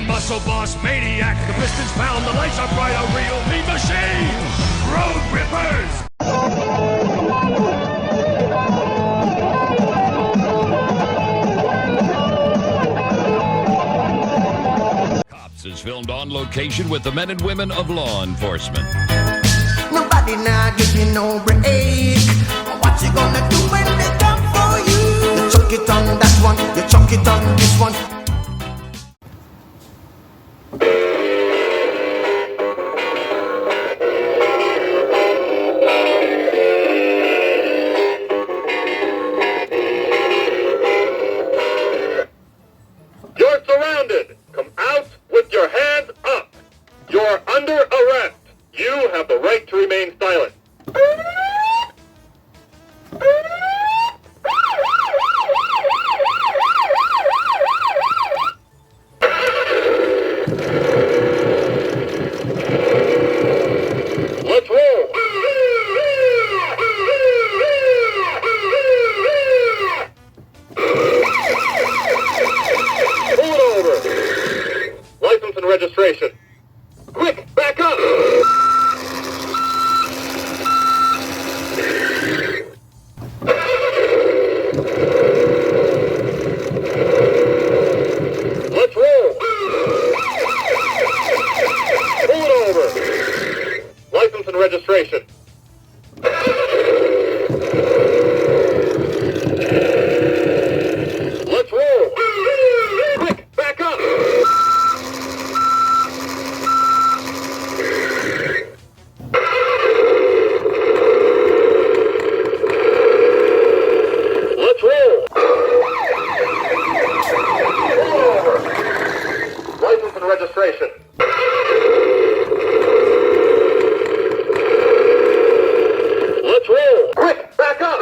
Man, muscle boss, maniac, the pistons pound, the lights are bright, a real mean machine! Road Rippers! Cops is filmed on location with the men and women of law enforcement. Nobody now give you no break. What you gonna do when they come for you? You chuck it on that one, you chuck it on this one. You're surrounded. Come out with your hands up. You're under arrest. You have the right to remain silent. Let's roll. Pull it over. License and registration. Quick, back up. Let's roll. Pull it over. License and registration. Let's roll. Quick, back up. Let's roll. Pull it over. License and registration. Let's roll. Quick, back up.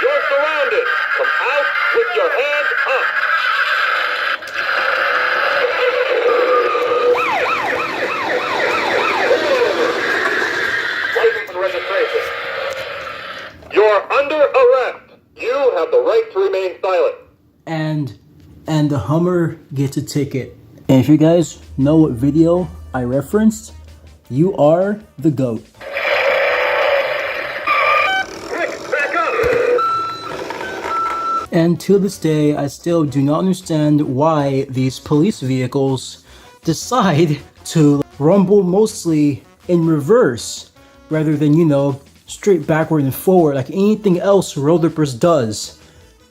You're surrounded. Come out with your hands up. License and registration. You're under arrest. You have the right to remain silent. And the Hummer gets a ticket. And if you guys know what video I referenced, you are the GOAT. Quick, back up. And to this day, I still do not understand why these police vehicles decide to rumble mostly in reverse rather than, you know, straight backward and forward like anything else Road Rippers does.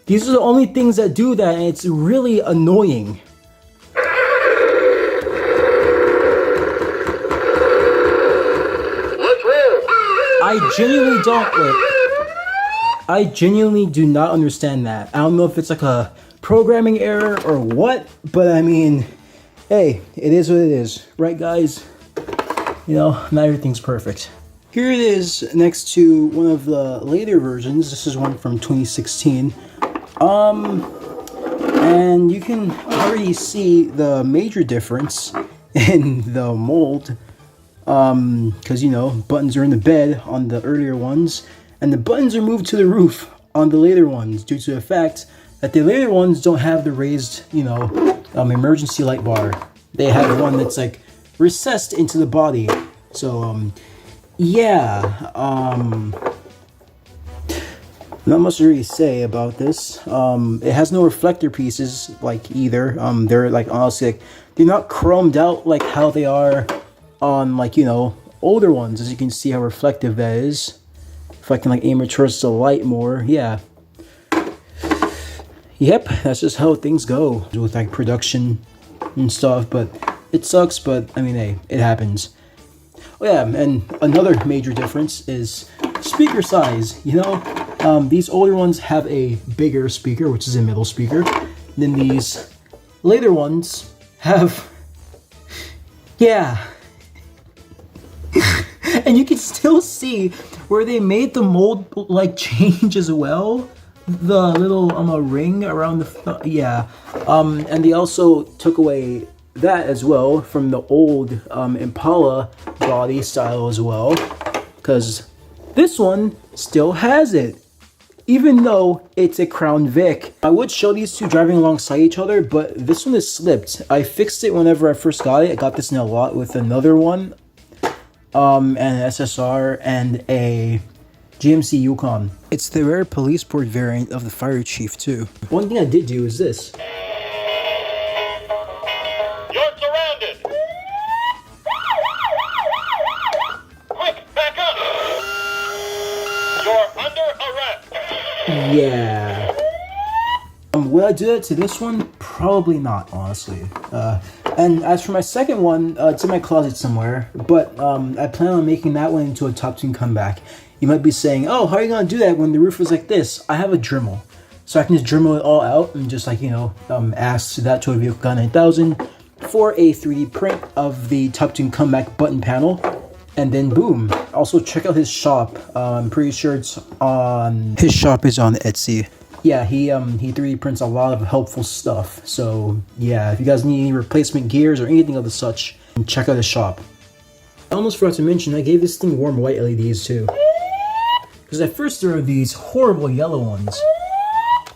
These are the only things that do that, and it's really annoying. Let's roll. I genuinely do not understand that. I don't know if it's like a programming error or what, but I mean, hey, it is what it is, right guys? You know, not everything's perfect. Here it is next to one of the later versions. This is one from 2016. And you can already see the major difference in the mold. Because, you know, buttons are in the bed on the earlier ones, and the buttons are moved to the roof on the later ones due to the fact that the later ones don't have the raised, you know, emergency light bar. They have one that's like recessed into the body. So, yeah, not much to really say about this. It has no reflector pieces like either. They're like honestly, like, they're not chromed out like how they are on like, you know, older ones. As you can see how reflective that is. If I can like aim it towards the light more, yeah. Yep, that's just how things go with like production and stuff. But it sucks. But I mean, hey, it happens. Oh yeah, and another major difference is speaker size. You know, these older ones have a bigger speaker, which is a middle speaker. Then these later ones have, yeah. And you can still see where they made the mold like change as well. The little ring around the yeah. And they also took away that as well from the old Impala body style as well, because this one still has it, even though it's a Crown Vic. I would show these two driving alongside each other, but this one is slipped. I fixed it whenever I first got it. I got this in a lot with another one, and an SSR and a GMC Yukon. It's the rare police board variant of the Fire Chief too. One thing I did do is this. You're surrounded! Quick, back up! You're under arrest! Yeah. Will I do that to this one? Probably not, honestly. And as for my second one, it's in my closet somewhere, but I plan on making that one into a top tune comeback. You might be saying, oh, how are you going to do that when the roof is like this? I have a Dremel. So I can just Dremel it all out and just like, ask that to a Vehicle Guy 9000 for a 3D print of the top tune comeback button panel. And then boom. Also check out his shop. I'm pretty sure it's on... His shop is on Etsy. Yeah, he 3D prints a lot of helpful stuff. So yeah, if you guys need any replacement gears or anything of the such, check out his shop. I almost forgot to mention, I gave this thing warm white LEDs too. Because at first there are these horrible yellow ones.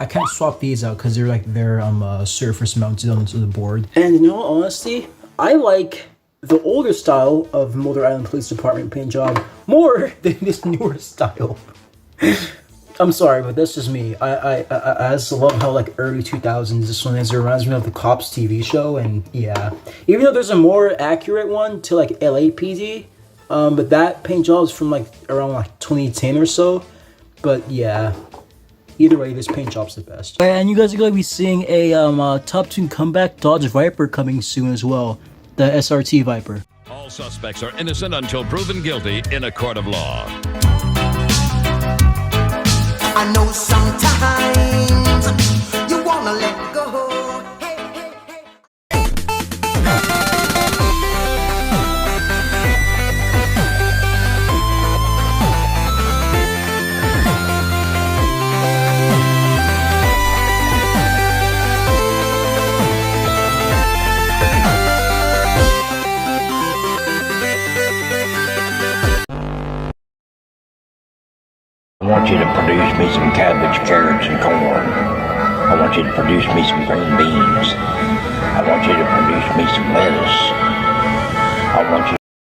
I can't swap these out because they're surface mounted onto the board. And in all honesty, I like the older style of Motor Island Police Department paint job more than this newer style. I'm sorry, but that's just me. I just love how like early 2000s this one is. It reminds me of the Cops TV show, and yeah. Even though there's a more accurate one to like LAPD, but that paint job is from like around like 2010 or so. But yeah, either way, this paint job's the best. And you guys are gonna be seeing a top tune comeback Dodge Viper coming soon as well, the SRT Viper. All suspects are innocent until proven guilty in a court of law. I know sometimes you wanna let go. Hey, hey, hey. I want you to produce me some cabbage, carrots, and corn. I want you to produce me some green beans. I want you to produce me some lettuce. I want you